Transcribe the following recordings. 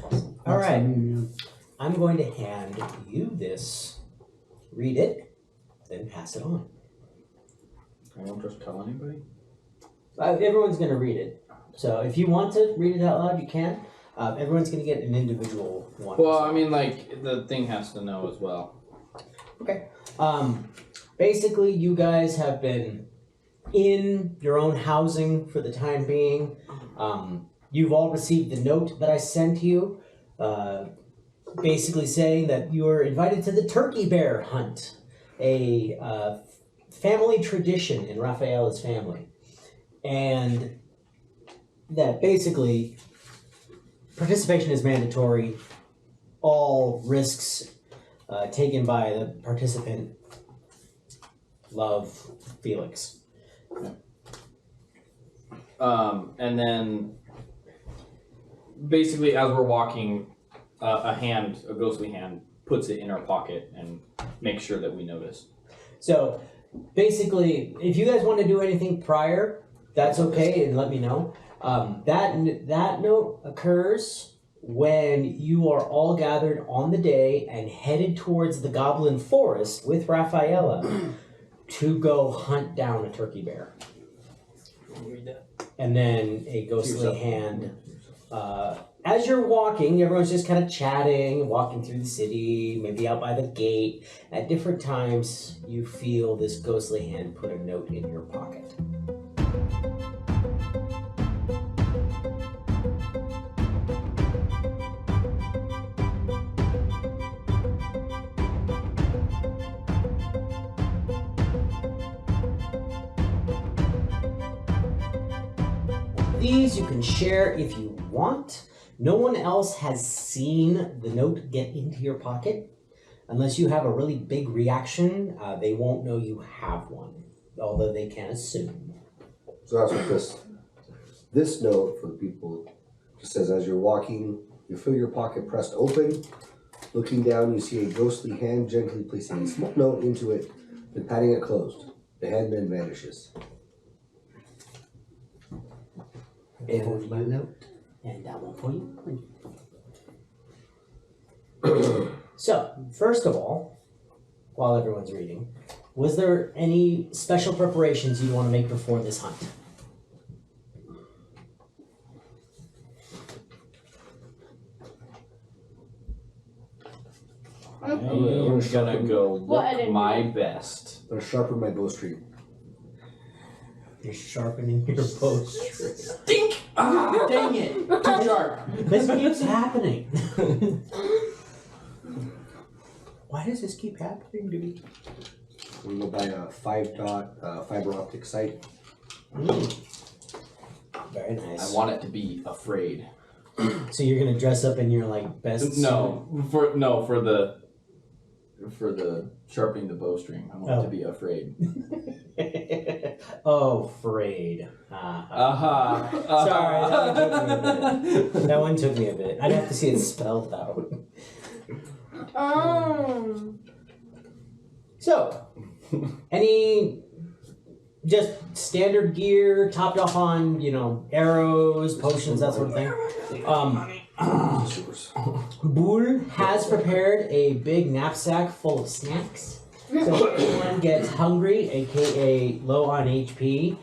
awesome. All right. I'm going to hand you this. Read it, then pass it on. I won't just tell anybody? Everyone's going to read it. So if you want to read it out loud, you can. Everyone's going to get an individual one. Well, I mean, like, the thing has to know as well. Okay. Basically, you guys have been in your own housing for the time being. You've all received the note that I sent you, basically saying that you're invited to the turkey bear hunt, a family tradition in Raphaela's family. And that basically participation is mandatory. All risks taken by the participant. Love, Felix. And then, basically, as we're walking, a ghostly hand, puts it in our pocket and makes sure that we notice. So, basically, if you guys want to do anything prior, that's okay, and let me know. That note occurs when you are all gathered on the day and headed towards the Goblin Forest with Raphaela to go hunt down a turkey bear. Read that. And then a ghostly hand. As you're walking, everyone's just kind of chatting, walking through the city, maybe out by the gate. At different times, you feel this ghostly hand put a note in your pocket. These you can share if you want. No one else has seen the note get into your pocket. Unless you have a really big reaction, they won't know you have one, although they can assume. So that's what this note for the people just says, as you're walking, you feel your pocket pressed open. Looking down, you see a ghostly hand gently placing a small note into it, then patting it closed. The hand then vanishes. And my note. And that one for you. So, first of all, while everyone's reading, was there any special preparations you want to make before this hunt? I'm gonna go look my best. I'm gonna sharpen my bowstring. You're sharpening your bow. Stink! Ah, dang it! Too sharp. This keeps happening. Why does this keep happening to me? We go buy a 5-dot fiber optic sight. Very nice. I want it to be afraid. So you're gonna dress up in your like best for the sharpening the bowstring. I want it to be afraid. Oh, afraid. Sorry, that one took me a bit. I'd have to see it spelled out. So, any just standard gear, topped off on, arrows, potions, that sort of thing. Bull has prepared a big knapsack full of snacks. So if anyone gets hungry, aka low on HP,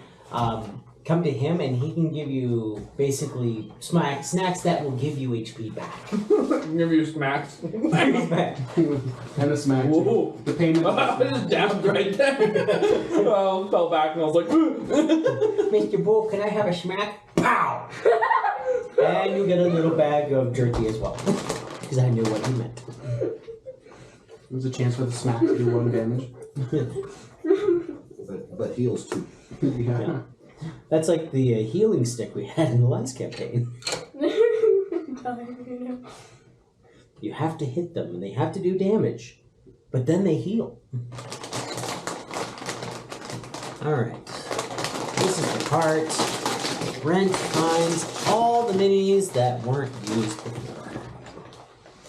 come to him and he can give you basically snacks that will give you HP back. Give you smacks. And a smack. Whoa. The payment. I just dabbed right there. I fell back and I was like, Mr. Bull, can I have a smack? Pow! And you get a little bag of jerky as well. Because I knew what he meant. There's a chance for the smack to do 1 damage. But heals too. Yeah. That's like the healing stick we had in the last campaign. You have to hit them and they have to do damage. But then they heal. Alright. This is the part. Brent finds all the minis that weren't used before.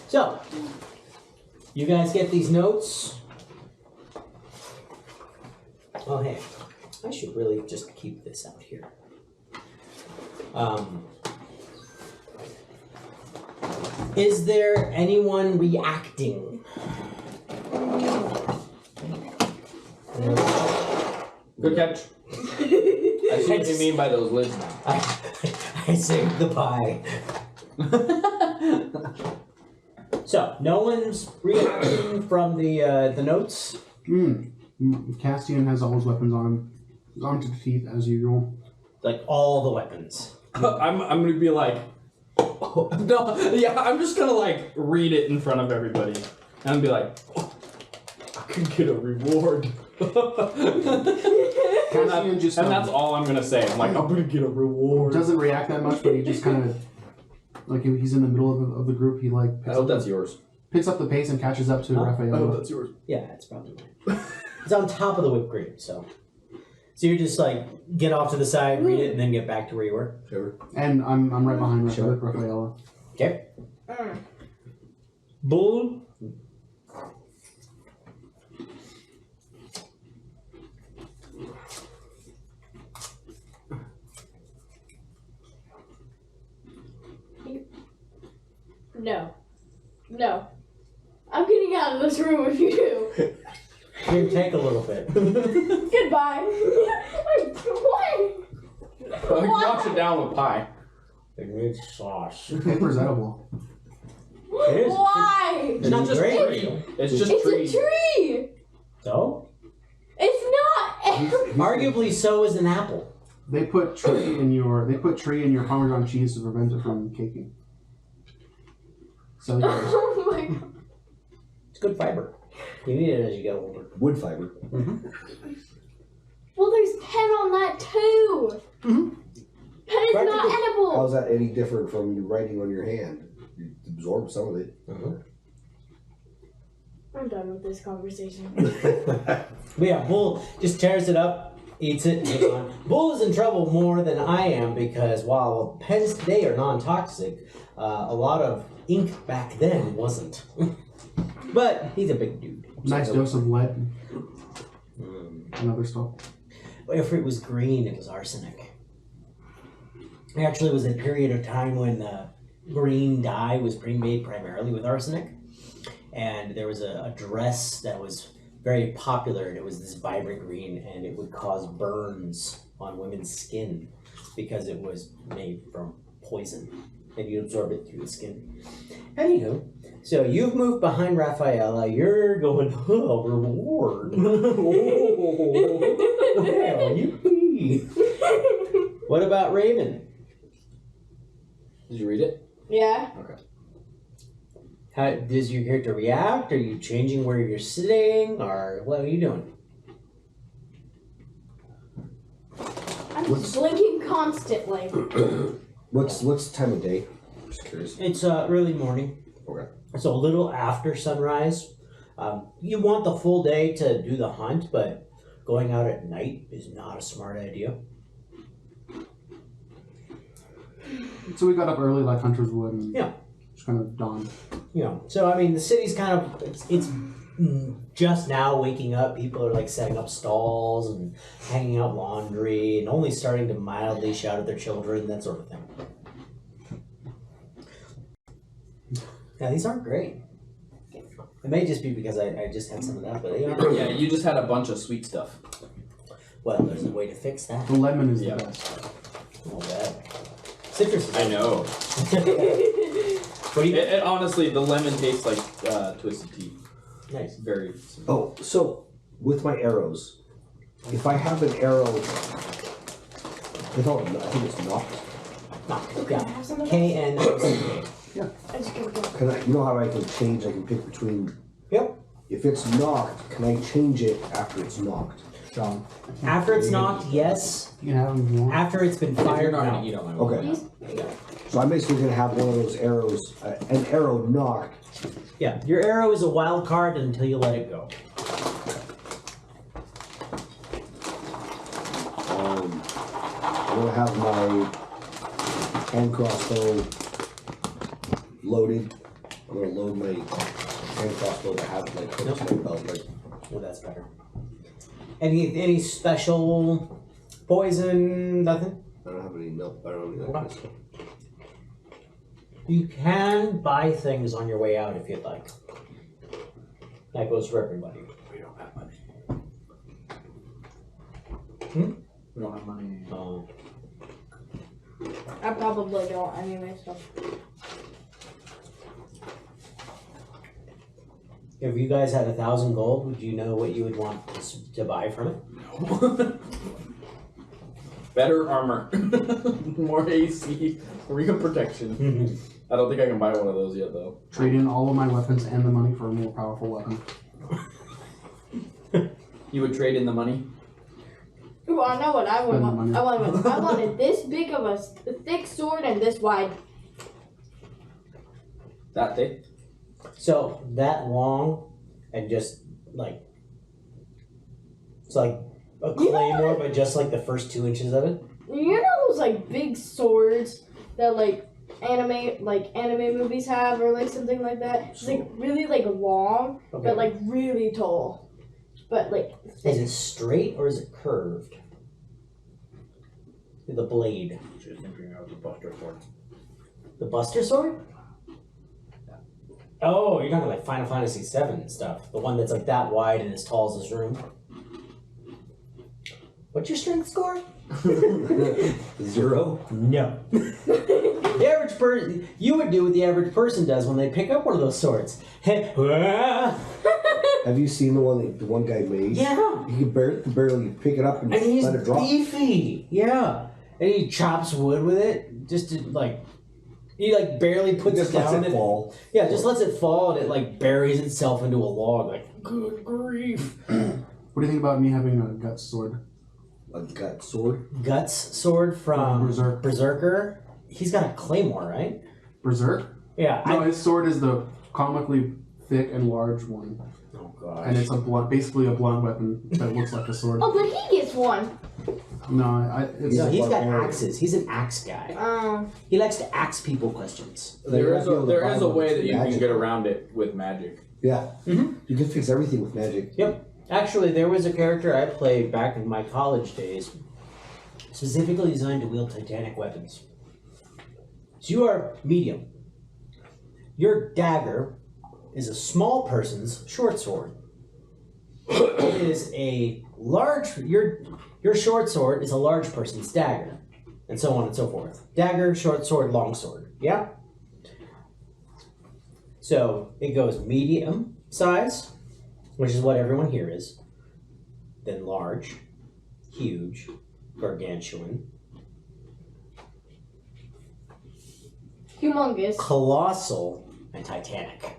So, you guys get these notes. Oh, hey. I should really just keep this out here. Is there anyone reacting? Good catch. I see what you mean by those lids now. I saved the pie. So, no one's reacting from the notes? Castian has all his weapons on him. He's armed to the teeth as usual. Like, all the weapons. I'm gonna be like, no, yeah, I'm just gonna like read it in front of everybody. And be like, I could get a reward. Castian just and that's all I'm gonna say. I'm like, I'm gonna get a reward. doesn't react that much, but he just kind of, like, if he's in the middle of the group, he like I hope that's yours. picks up the pace and catches up to I Raphael. hope that's yours. Yeah, it's probably mine. It's on top of the whipped cream, so. So you just like get off to the side, read it, and then get back to where you were? Sure. And I'm right behind Raphael. Okay. Bull. No. No. I'm getting out of this room if you do. Here, take a little bit. Goodbye. What? Wash it down with pie. It needs sauce. Paper's edible. It is. Why? It's not just great. tree. It's just It's tree. a tree. So? It's not. Arguably, so is an apple. They put tree in your Parmesan cheese to prevent it from caking. So yeah. Oh my god. It's good fiber. You need it as you get older. Wood fiber. Well, there's pen on that too. Pen is not Practically- edible. How's that any different from you writing on your hand? You absorb some of it. I'm done with this conversation. But yeah, Bull just tears it up, eats it, moves on. Bull is in trouble more than I am because while pens today are non-toxic, a lot of ink back then wasn't. But he's a big dude. Nice dose of lead and other stuff. If it was green, it was arsenic. It actually was a period of time when green dye was made primarily with arsenic. And there was a dress that was very popular, and it was this vibrant green, and it would cause burns on women's skin because it was made from poison, and you absorb it through the skin. Anywho, so you've moved behind Rafaela. You're going, oh, reward. Hell, yippee. What about Raven? Did you read it? Yeah. Okay. How does your character react? Are you changing where you're sitting, or what are you doing? I'm just blinking constantly. What's the time of day? Just curious. It's early morning. Okay. So a little after sunrise. You want the full day to do the hunt, but going out at night is not a smart idea. So we got up early like hunters would and Yeah. just kind of dawned. You know, so I mean, the city's kind of it's just now waking up. People are like setting up stalls and hanging out laundry and only starting to mildly shout at their children, that sort of thing. Yeah, these aren't great. It may just be because I just had some of that, but they aren't. Yeah, you just had a bunch of sweet stuff. Well, there's a way to fix that. The lemon is Yeah. the best. Oh, bad. Citrus is I know. What do you It honestly, the lemon tastes like twisted tea. Nice. Very. Oh, so with my arrows, if I have an arrow, I think it's knocked. Yeah. Have some of KN. I just gotta go. Can I? You know how I can change? I can pick between. Yep. If it's knocked, can I change it after it's knocked? John. After it's knocked, yes. You can have them if you want. After it's been If you're fired, not no. gonna eat on my Okay. Please? There you go. So I'm basically gonna have one of those arrows, an arrow knocked. Yeah, your arrow is a wild card until you let it go. I'm gonna have my hand crossbow loaded. I'm gonna load my hand crossbow to have like hooked to my belt, like Well, that's better. Any special poison? Nothing. I don't have any milk. I don't have any like this. You can buy things on your way out if you'd like. That goes for everybody. We don't have money. We don't have money. I probably don't anyway, so. If you guys had 1,000 gold, would you know what you would want to buy from it? No. Better armor. More AC. Real protection. I don't think I can buy one of those yet, though. Trade in all of my weapons and the money for a more powerful weapon. You would trade in the money? Ooh, I know what I would Spend the want. money. I wanted this big of a thick sword and this wide. That thick? So that long and just like it's like a claymore, but just like the first 2 inches of it. You know those like big swords that like anime movies have, or like something like that. It's like really like long, Okay. but like really tall, but like Is it straight or is it curved? The blade. She's thinking of the Buster Sword. The Buster Sword? Oh, you're talking like Final Fantasy VII stuff. The one that's like that wide and as tall as this room. What's your strength score? 0? No. The average person, you would do what the average person does when they pick up one of those swords. Yeah. Have you seen the one guy made? He can barely pick it up and, And he's let it drop. beefy. Yeah. And he chops wood with it just to like, he like barely puts Just it down. lets it fall. Yeah, just lets it fall and it like buries itself into a log. Like, good grief. What do you think about me having a guts sword? A gut sword. Guts sword from Berserk. Berserker. He's got a claymore, right? Berserk? Yeah. No, his sword is the comically thick and large one. Oh gosh. And it's a blunt, basically a blunt weapon that looks like a sword. oh, but he gets one. No, it's No, he's got barbarian. axes. He's an axe guy. He likes to axe people questions. There is a way that you can Magic. get around it with magic. Yeah. Mhm. You can fix everything with magic. Yep. Actually, there was a character I played back in my college days, specifically designed to wield titanic weapons. So you are medium. Your dagger is a small person's short sword. It is a large. Your short sword is a large person's dagger, and so on and so forth. Dagger, short sword, long sword. Yeah. So it goes medium size, which is what everyone here is, then large, huge, gargantuan, Humongous. colossal, and titanic.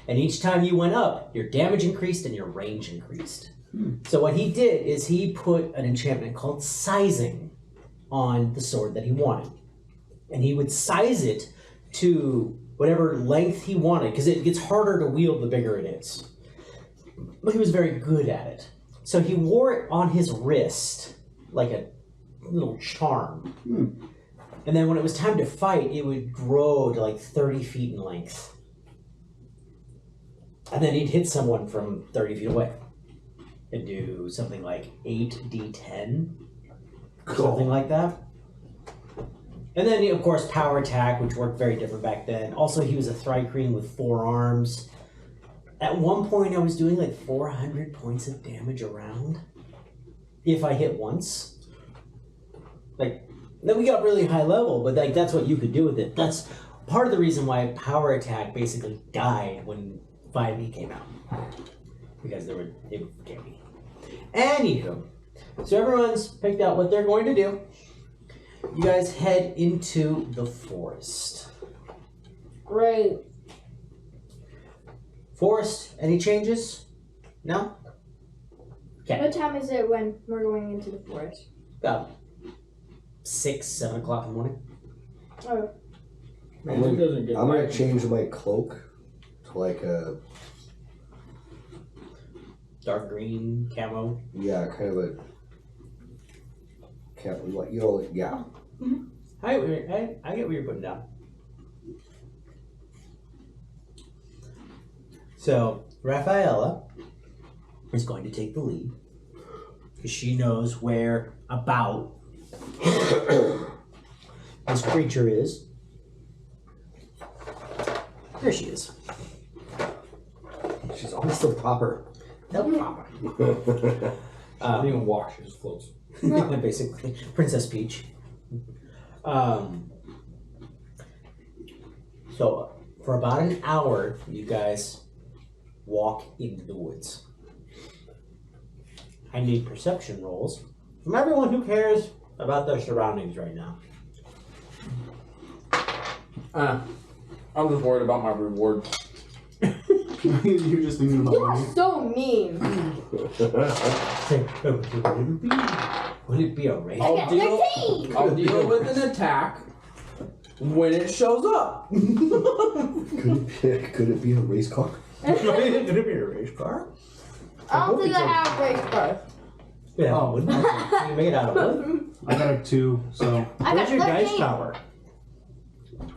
And each time you went up, your damage increased and your range increased. So what he did is he put an enchantment called sizing on the sword that he wanted. And he would size it to whatever length he wanted, because it gets harder to wield the bigger it is. But he was very good at it. So he wore it on his wrist like a little charm. And then when it was time to fight, it would grow to like 30 feet in length. And then he'd hit someone from 30 feet away. And do something like 8d10. Or something like that. And then, of course, power attack, which worked very different back then. Also, he was a Thri-Kreen with 4 arms. At one point, I was doing like 400 points of damage a round. If I hit once. Like, then we got really high level, but like that's what you could do with it. That's part of the reason why power attack basically died when 5e came out. Because it was gamey. Anywho, so everyone's picked out what they're going to do. You guys head into the forest. Great. Forest, any changes? No? Okay. What time is it when we're going into the forest? About 6, 7 o'clock in the morning. Oh, I'm gonna change my cloak to like a Dark green, camo. kind of a like yeah. I get what you're putting down. So, Rafaela is going to take the lead. Because she knows where about this creature is. There she is. She's always so proper. No problem. I don't even walk, she just floats. Basically, Princess Peach. So, for about an hour, you guys walk into the woods. I need perception rolls from everyone who cares about their surroundings right now. I'm just worried about my reward. You're just thinking about You are money. so mean. Would it be a race? I got 13. I'll deal with an attack when it shows up. Could it be a race car? Could it be a race car? I don't think I have race cars. Yeah. Oh, Wouldn't it? You make it out of wood. I got a 2, so I got Where's your dice 13. tower?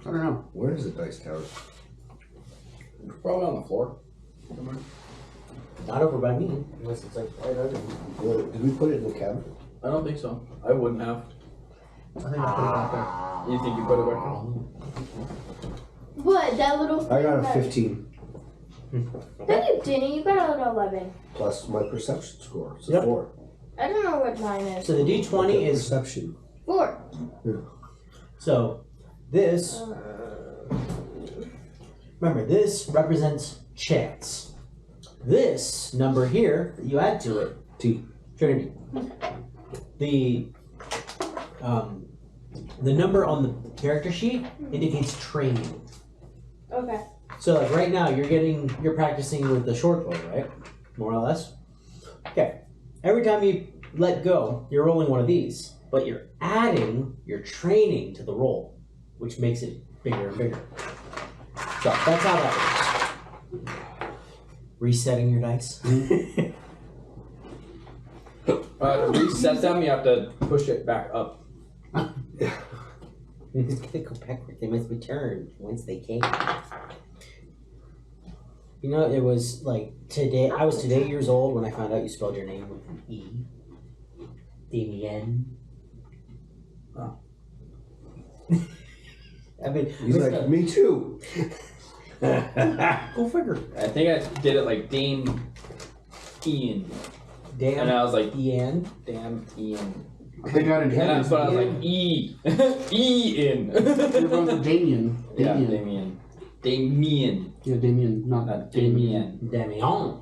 I don't know. Where is the dice tower? Probably on the floor. Not over by me. Unless it's like right under me. Did we put it in the cabinet? I don't think so. I wouldn't have. I think I put it back there. You think you put it back on? What? That little. I got a that- 15 No, you didn't. You got an 11. plus my perception score. So Yep. 4. I don't know what mine is. So the D20 is perception. 4. so this. Remember, this represents chance. This number here that you add to it, T. Trinity. The number on the character sheet indicates training. Okay. So like right now you're practicing with the short bow, right? More or less. Okay. Every time you let go, you're rolling one of these, but you're adding your training to the roll, which makes it bigger and bigger. So that's how that works. Resetting your dice. To reset them, you have to push it back up. They go backwards. They must return once they came. You know, it was like today. I was today years old when I found out you spelled your name with an E. Damien. Oh. I mean, He's like, me too. go figure. I think I did it like Dame Ian. Damn. And I was like, Ian. damn Ian. I think I got a And that's what I was Ian. like, Ian. You're going for Damien. Yeah, Damien. Damien. Damien. Yeah, Damien, not Not Damien. Damien.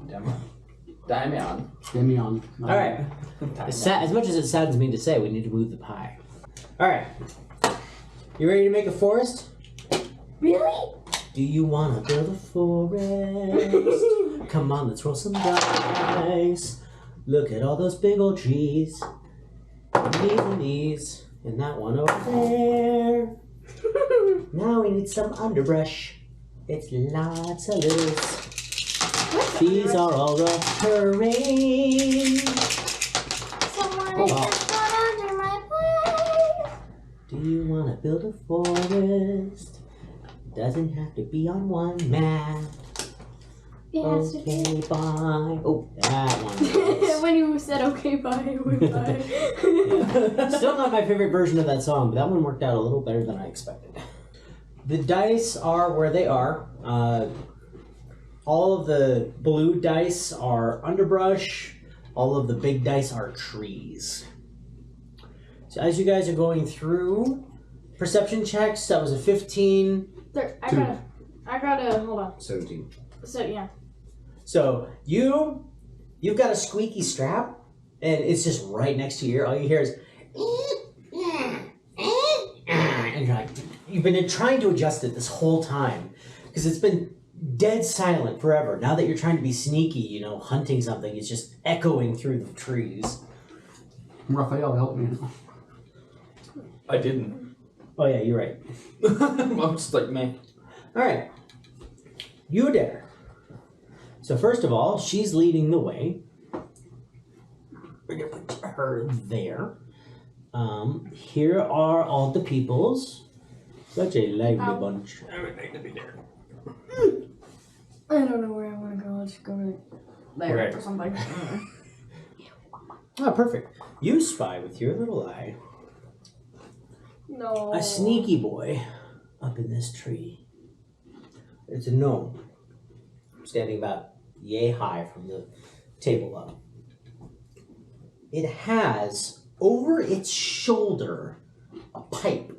Damien. Damien. Damien. All right. As much as it saddens me to say, we need to move the pie. All right. You ready to make a forest? Really? Do you want to build a forest? Come on, let's roll some dice. Look at all those big old trees. And these, and that one over there. Now we need some underbrush. It's lots of loose. These are all rough terrain. Someone Oh. has got under my place. Do you want to build a forest? Doesn't have to be on one map. It has to be. Okay, bye. Oh, that one. When you said okay, bye, I went bye. Still not my favorite version of that song, but that one worked out a little better than I expected. The dice are where they are. All of the blue dice are underbrush. All of the big dice are trees. So as you guys are going through perception checks, that was a 15. I gotta, hold on. 17. So, yeah. So you've got a squeaky strap, and it's just right next to your ear. All you hear is, and you're like, you've been trying to adjust it this whole time because it's been dead silent forever. Now that you're trying to be sneaky, you know, hunting something, it's just echoing through the trees. Raphael, help me. I didn't. Oh yeah, you're right. I'm just like, man. All right, you dare. So first of all, she's leading the way. We're gonna put her there. Here are all the peoples. Such a lively Ow. bunch. Everything to be there. I don't know where I want to go. Let's go to there Right. or something. Oh, perfect. You spy with your little eye No. a sneaky boy up in this tree. It's a gnome, standing about yay high from the table up. It has over its shoulder a pipe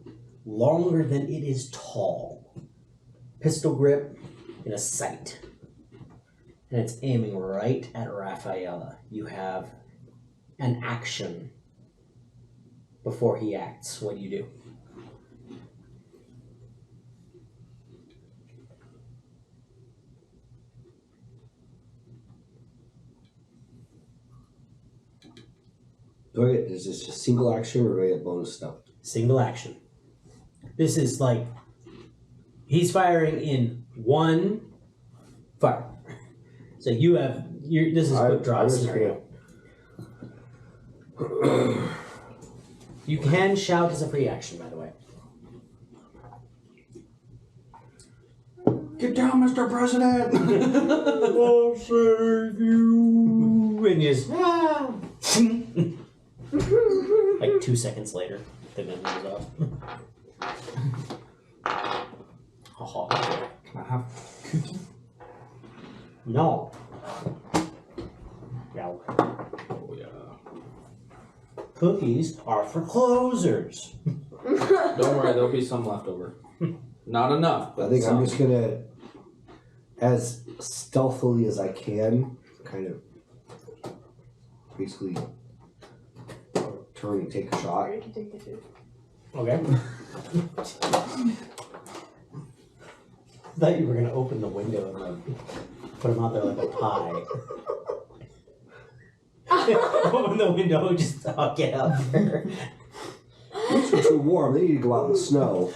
longer than it is tall. Pistol grip in a sight. And it's aiming right at Rafaela. You have an action before he acts. What do you do? Is this just single action or do I get bonus stuff? Single action. This is like he's firing in one fire. So you have this is quick draw scenario. You can shout as a free action, by the way. Get down, Mr. President! I'll save you. And you just like 2 seconds later, the gun goes off. Can I have cookie? No. No. Oh, yeah. Cookies are for closers. Don't worry, there'll be some left over. Not enough, but I think some. I'm just gonna, as stealthily as I can, kind of basically turn and take a shot. Or you can take the two. Okay. Thought you were gonna open the window and like put him out there like a pie. Open the window, just get up there. It's too warm. They need to go out in the snow.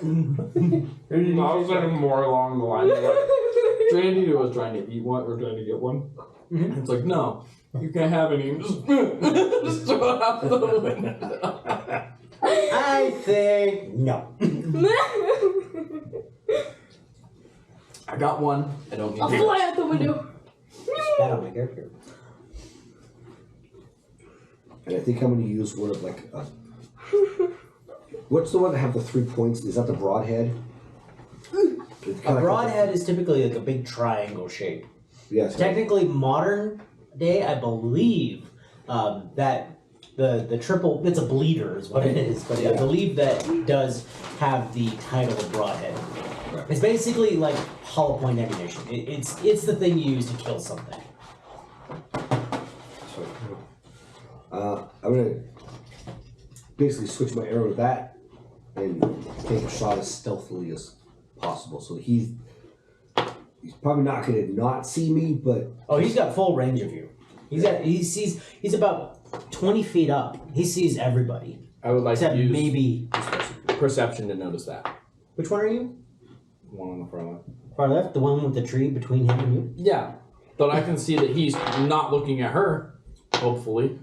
I was thinking more along the lines of like, Trinity was trying to eat one or trying to get one. Mm-hmm. It's like, no, you can't have any. Just throw it out the window. I think no. I got one. I don't need I'll fly out the window. Spat on my character. And I think I'm gonna use one of like a... What's the one that have the 3 points? Is that the broadhead? A broadhead is typically like a big triangle shape. Yes. Technically, modern day, I believe that the triple, it's a bleeder is what it is, but I believe that does have the title of broadhead. Right. It's basically like hollow point ammunition. It's the thing you use to kill something. I'm gonna basically switch my arrow to that and take a shot as stealthily as possible. So he's probably not gonna not see me, but Oh, he's got full range of you. He's about 20 feet up. He sees everybody. I would like Except to use maybe. perception to notice that. Which one are you? One on the front one. Far left, the one with the tree between him and you. Yeah, but I can see that he's not looking at her. Hopefully,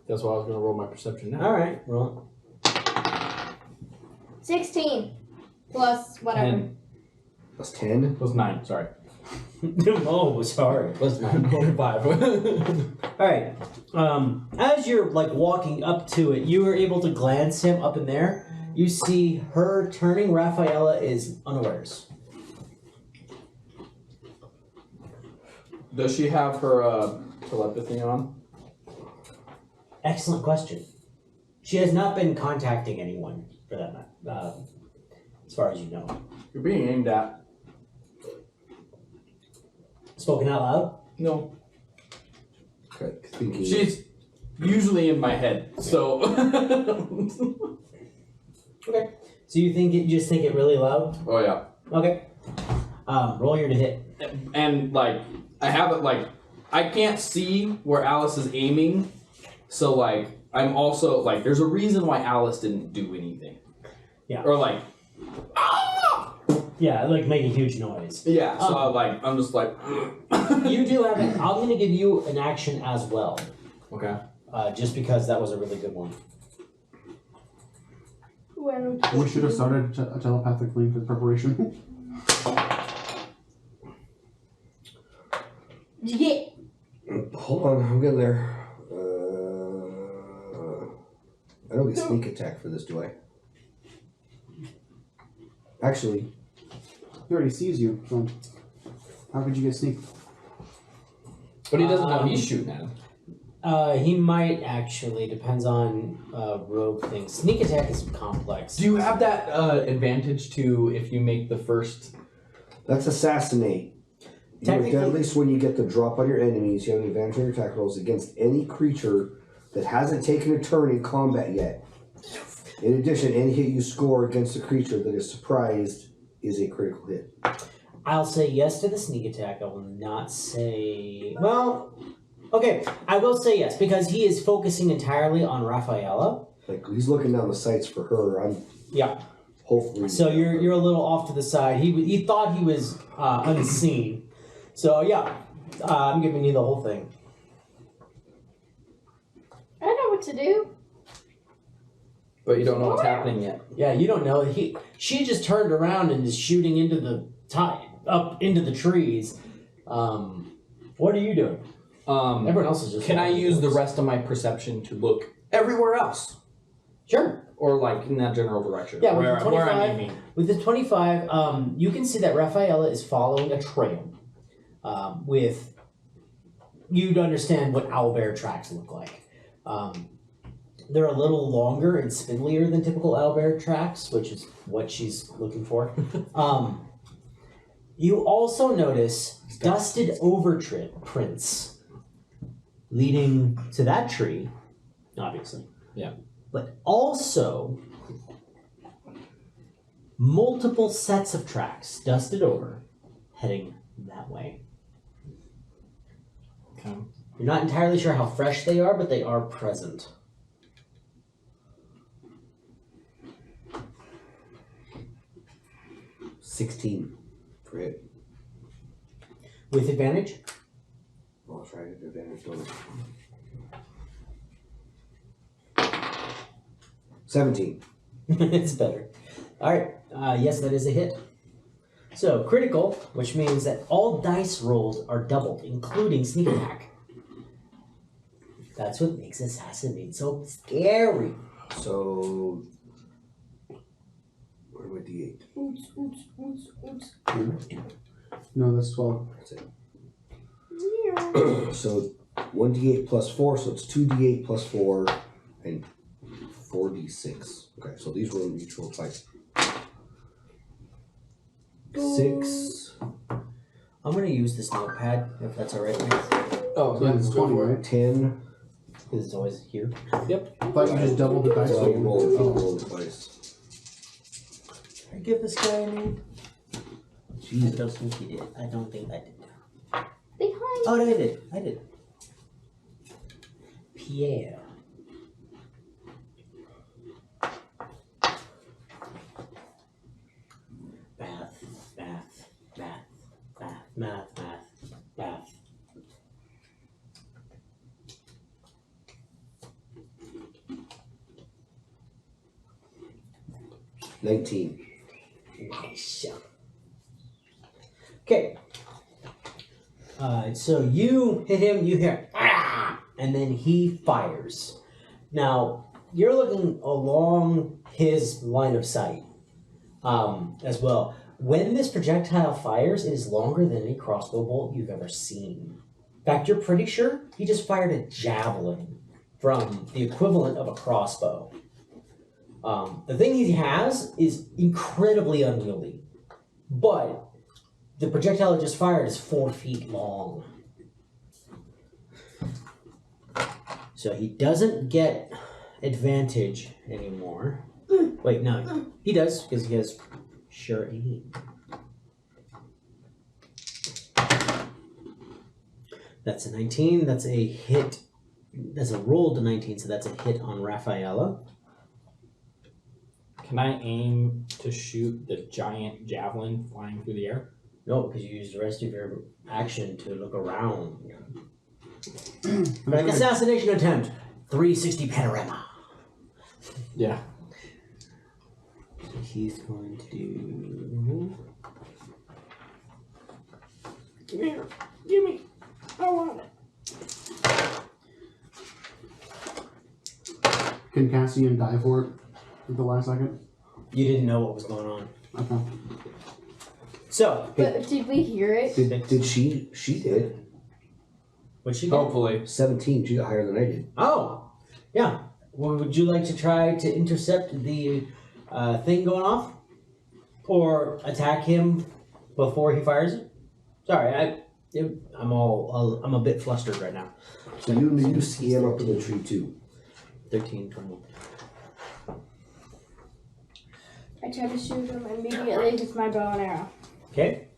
that's why I was going to roll my perception now. All right, roll 16 plus whatever. 10 plus 10. plus 9. Sorry. it. Oh, sorry. Plus 9. 5. All right. As you're like walking up to it, you are able to glance him up in there. You see her turning. Rafaela is unawares. Does she have her telepathy on? Excellent question. She has not been contacting anyone for that matter, as far as you know. You're being aimed at. Spoken out loud? No. Okay, thinking. She's usually in my head, so. Okay. So you just think it really loud? Oh yeah. Okay. Roll your to hit. And like, I have it like, I can't see where Allis is aiming, so like, I'm also like, there's a reason why Allis didn't do anything. Yeah. Or like, ah! Yeah, like make a huge noise. Yeah. So I'm just like. You do have it. I'm going to give you an action as well. Okay. Just because that was a really good one. We should have started a telepathic link with preparation. Yeah. Hold on, I'm getting there. I don't get sneak attack for this, do I? Actually, He already sees you, so how could you get sneak? But he doesn't know he's shooting at him. He might actually. Depends on rogue things. Sneak attack is complex. Do you have that advantage to if you make the first? That's assassinate. You're Technically- deadliest when you get the drop on your enemies. You have an advantage on your attack rolls against any creature that hasn't taken a turn in combat yet. In addition, any hit you score against a creature that is surprised is a critical hit. I'll say yes to the sneak attack. I will not say. Well, okay. I will say yes because he is focusing entirely on Rafaela. Like he's looking down the sights for her. I'm Yeah. hopefully. So you're a little off to the side. He thought he was unseen. So yeah, I'm giving you the whole thing. I know what to do. But you don't know what's happening yet. Yeah, you don't know. She just turned around and is shooting into the up into the trees. What are you doing? Everyone else is just. Can I walking use the towards. rest of my perception to look everywhere else, Sure. or like in that general direction? Yeah, with where, the where 25, I'm aiming. With the 25, you can see that Rafaela is following a trail. With you'd understand what owlbear tracks look like. They're a little longer and spindlier than typical owlbear tracks, which is what she's looking for. You also notice dusted prints leading to that tree, obviously. Yeah. But also multiple sets of tracks dusted over heading that way. Okay. You're not entirely sure how fresh they are, but they are present. $16 for hit. With advantage? I'll try to advantage on it. 17. It's better. Alright, yes, that is a hit. So, critical, which means that all dice rolls are doubled, including sneak attack. That's what makes Assassinate so scary. So, where would D8? Oots, oots, oots, oots. No, that's 12. That's it. Yeah. So 1d8 plus 4, so it's 2d8 plus 4 and 4d6. Okay, so these roll mutual twice. 6, I'm going to use this notepad, if that's alright with you. Oh, So it's 20, right? 10. Because it's always here. I thought you just doubled the dice. So you roll Oh. twice. Can I give this guy a name? I Jesus. don't think he did. I don't think I did. Behind. Oh, no, I did. Pierre. Math. 19. Nice. Okay. So you hit him, you hear, "Ah!" and then he fires. Now, you're looking along his line of sight as well. When this projectile fires, it is longer than any crossbow bolt you've ever seen. In fact, you're pretty sure he just fired a javelin from the equivalent of a crossbow. The thing he has is incredibly unwieldy, but the projectile it just fired is 4 feet long. So he doesn't get advantage anymore. Wait, no, he does because he has sure aim. That's a 19. That's a hit. That's a roll to 19, so that's a hit on Rafaela. Can I aim to shoot the giant javelin flying through the air? No, because you used the rest of your action to look around. Like assassination attempt, 360 panorama. Yeah. So he's going to do. Come here. Give me. I want it. Can Castian die for it at the last second? You didn't know what was going on. Okay. So, But did we hear it? Did she? She did. what'd she do? Hopefully. 17. She got higher than I did. Oh, yeah. Well, would you like to try to intercept the thing going off? Or attack him before he fires it? Sorry, I'm a bit flustered right now. So you see him up in the tree too. 13, 21. I try to shoot him immediately with my bow and arrow. Okay.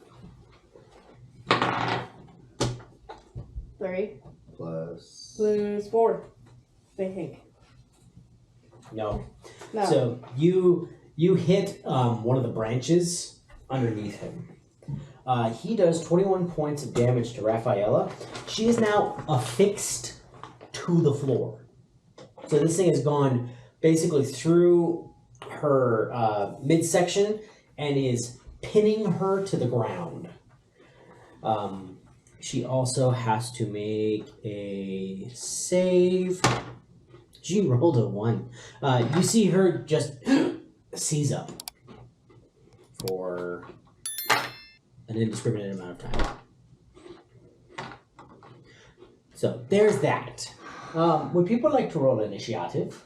3 Plus. plus 4. I think. No. No. So you hit one of the branches underneath him. He does 21 points of damage to Rafaela. She is now affixed to the floor. So this thing has gone basically through her midsection and is pinning her to the ground. She also has to make a save. She rolled a 1. You see her just seize up for an indiscriminate amount of time. So there's that. Would people like to roll initiative?